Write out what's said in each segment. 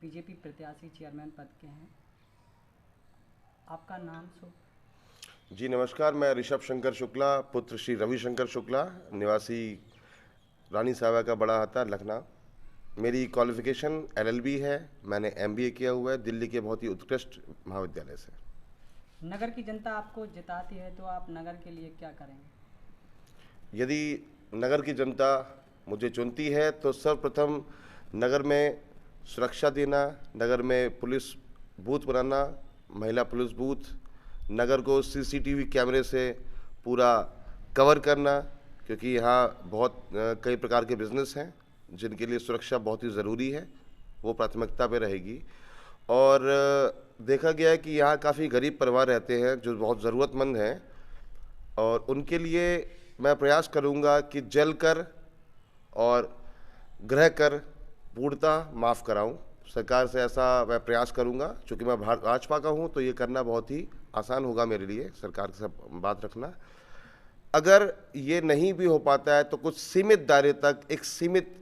BJP प्रत्याशी chairman पद के हैं। आपका नाम सो। जी नमस्कार, मैं ऋषभ शंकर शुक्ला, पुत्र श्री रविशंकर शुक्ला, निवासी रानी साहबा का बड़ा हाता लखनऊ। मेरी क्वालिफिकेशन एलएलबी है। मैंने एमबीए किया हुआ है दिल्ली के बहुत ही उत्कृष्ट महाविद्यालय से। नगर की जनता आपको जिताती है तो आप नगर के लिए क्या करेंगे? यदि नगर की जनता मुझे चुनती है तो सर्वप्रथम नगर में सुरक्षा देना, नगर में पुलिस बूथ बनाना, महिला पुलिस बूथ, नगर को सीसीटीवी कैमरे से पूरा कवर करना, क्योंकि यहाँ बहुत कई प्रकार के बिजनेस हैं जिनके लिए सुरक्षा बहुत ही ज़रूरी है, वो प्राथमिकता पे रहेगी। और देखा गया है कि यहाँ काफ़ी गरीब परिवार रहते हैं जो बहुत ज़रूरतमंद हैं, और उनके लिए मैं प्रयास करूंगा कि जल कर और गृह कर पूर्णतः माफ़ कराऊं। सरकार से ऐसा मैं प्रयास करूंगा। चूँकि मैं भाजपा का हूं तो ये करना बहुत ही आसान होगा मेरे लिए, सरकार के साथ बात रखना। अगर ये नहीं भी हो पाता है तो कुछ सीमित दायरे तक, एक सीमित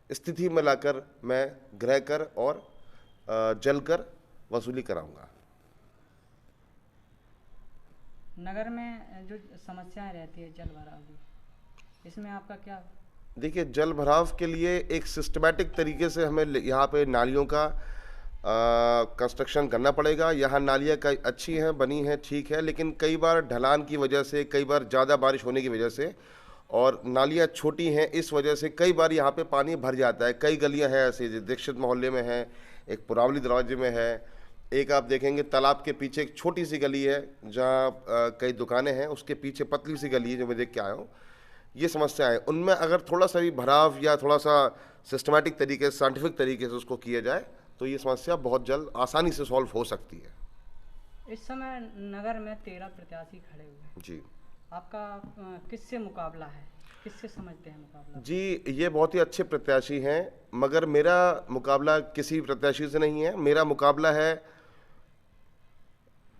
स्थिति में लाकर मैं गृह कर और जल कर वसूली कराऊंगा। नगर में जो समस्याएं रहती है जल भराव की, इसमें आपका क्या? देखिए, जल भराव के लिए एक सिस्टमैटिक तरीके से हमें यहाँ पे नालियों का कंस्ट्रक्शन करना पड़ेगा। यहाँ नालियाँ कई अच्छी हैं, बनी हैं, ठीक है, लेकिन कई बार ढलान की वजह से, कई बार ज़्यादा बारिश होने की वजह से, और नालियाँ छोटी हैं, इस वजह से कई बार यहाँ पे पानी भर जाता है। कई गलियाँ हैं ऐसी, दीक्षित मोहल्ले में है, एक पुरावली दरवाजे में है, एक आप देखेंगे तालाब के पीछे एक छोटी सी गली है जहाँ कई दुकानें हैं, उसके पीछे पतली सी गली है जो मैं देख के आया हूँ। ये समस्या है, उनमें अगर थोड़ा सा भी भराव या थोड़ा सा सिस्टमैटिक तरीके से, साइंटिफिक तरीके से उसको किया जाए तो ये समस्या बहुत जल्द आसानी से सॉल्व हो सकती है। इस समय नगर में 13 प्रत्याशी खड़े हुए हैं। जी आपका किससे मुकाबला है? किससे समझते हैं मुकाबला? जी, ये बहुत ही अच्छे प्रत्याशी हैं, मगर मेरा मुकाबला किसी प्रत्याशी से नहीं है। मेरा मुकाबला है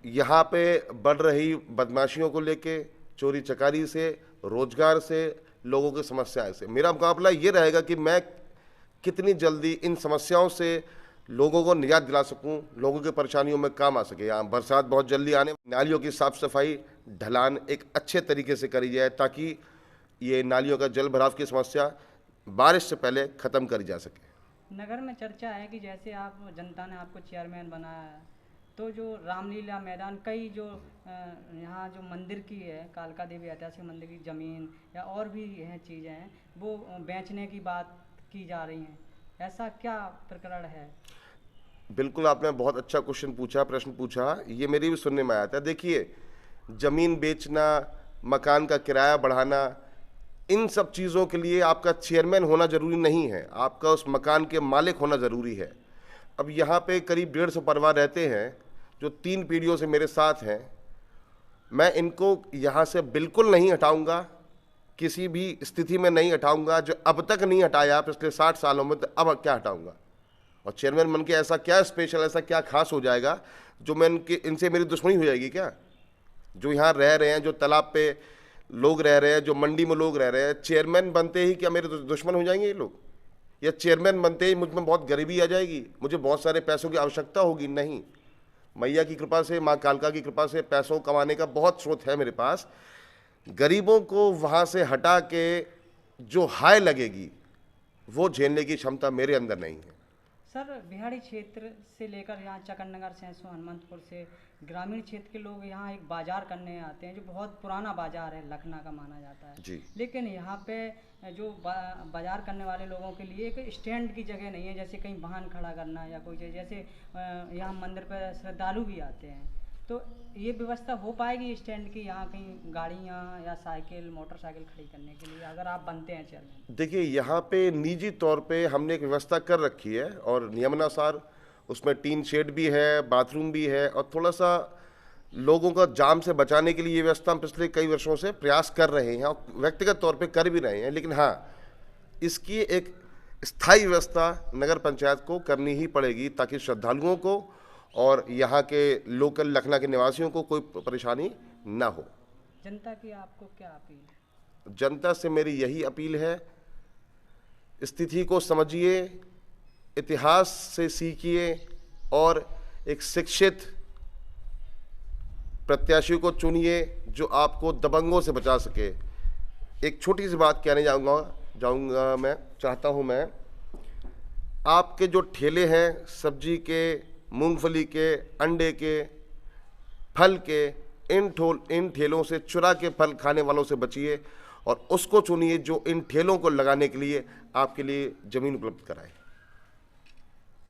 यहाँ पे बढ़ रही बदमाशियों को लेके, चोरी चकारी से, रोजगार से, लोगों की समस्याएं से। मेरा मुकाबला ये रहेगा कि मैं कितनी जल्दी इन समस्याओं से लोगों को निजात दिला सकूं, लोगों की परेशानियों में काम आ सके। यहाँ बरसात बहुत जल्दी आने, नालियों की साफ सफाई, ढलान एक अच्छे तरीके से करी जाए ताकि ये नालियों का जल भराव की समस्या बारिश से पहले ख़त्म करी जा सके। नगर में चर्चा है कि जैसे आप जनता ने आपको चेयरमैन बनाया है तो जो रामलीला मैदान, कई जो यहाँ जो मंदिर की है, कालका देवी ऐतिहासिक मंदिर की ज़मीन या और भी हैं चीज़ें हैं, वो बेचने की बात की जा रही हैं। ऐसा क्या प्रकरण है? बिल्कुल, आपने बहुत अच्छा प्रश्न पूछा। ये मेरी भी सुनने में आया था। देखिए, ज़मीन बेचना, मकान का किराया बढ़ाना, इन सब चीज़ों के लिए आपका चेयरमैन होना ज़रूरी नहीं है, आपका उस मकान के मालिक होना ज़रूरी है। अब यहाँ पे करीब 150 परिवार रहते हैं जो 3 पीढ़ियों से मेरे साथ हैं। मैं इनको यहाँ से बिल्कुल नहीं हटाऊंगा, किसी भी स्थिति में नहीं हटाऊंगा। जो अब तक नहीं हटाया पिछले 60 सालों में, तो अब क्या हटाऊंगा? और चेयरमैन बन के ऐसा क्या स्पेशल, ऐसा क्या खास हो जाएगा जो मैं इनसे मेरी दुश्मनी हो जाएगी क्या? जो यहाँ रह रहे हैं, जो तालाब पे लोग रह रहे हैं, जो मंडी में लोग रह रहे हैं, चेयरमैन बनते ही क्या मेरे दुश्मन हो जाएंगे ये लोग? या चेयरमैन बनते ही मुझ में बहुत गरीबी आ जाएगी, मुझे बहुत सारे पैसों की आवश्यकता होगी? नहीं, मैया की कृपा से, माँ कालका की कृपा से पैसों कमाने का बहुत स्रोत है मेरे पास। गरीबों को वहाँ से हटा के जो हाय लगेगी वो झेलने की क्षमता मेरे अंदर नहीं है। सर, बिहाड़ी क्षेत्र से लेकर यहाँ चकननगर, सहसो, हनुमंतपुर से ग्रामीण क्षेत्र के लोग यहाँ एक बाज़ार करने आते हैं जो बहुत पुराना बाज़ार है, लखनऊ का माना जाता है। जी लेकिन यहाँ पे जो बाज़ार करने वाले लोगों के लिए एक स्टैंड की जगह नहीं है, जैसे कहीं वाहन खड़ा करना या कोई जैसे यहाँ मंदिर पर श्रद्धालु भी आते हैं, तो ये व्यवस्था हो पाएगी स्टैंड की यहाँ कहीं गाड़ियाँ या साइकिल, मोटरसाइकिल खड़ी करने के लिए, अगर आप बनते हैं चेयरमैन? देखिए, यहाँ पे निजी तौर पे हमने एक व्यवस्था कर रखी है और नियमानुसार उसमें टीन शेड भी है, बाथरूम भी है, और थोड़ा सा लोगों का जाम से बचाने के लिए ये व्यवस्था हम पिछले कई वर्षों से प्रयास कर रहे हैं और व्यक्तिगत तौर पे कर भी रहे हैं। लेकिन हाँ, इसकी एक स्थायी व्यवस्था नगर पंचायत को करनी ही पड़ेगी ताकि श्रद्धालुओं को और यहाँ के लोकल लखनऊ के निवासियों को कोई परेशानी ना हो। जनता की आपको क्या अपील है? जनता से मेरी यही अपील है, स्थिति को समझिए, इतिहास से सीखिए और एक शिक्षित प्रत्याशी को चुनिए जो आपको दबंगों से बचा सके। एक छोटी सी बात कहने जाऊंगा मैं चाहता हूं मैं, आपके जो ठेले हैं सब्जी के, मूंगफली के, अंडे के, फल के, इन ठेलों से चुरा के फल खाने वालों से बचिए और उसको चुनिए जो इन ठेलों को लगाने के लिए आपके लिए ज़मीन उपलब्ध कराए।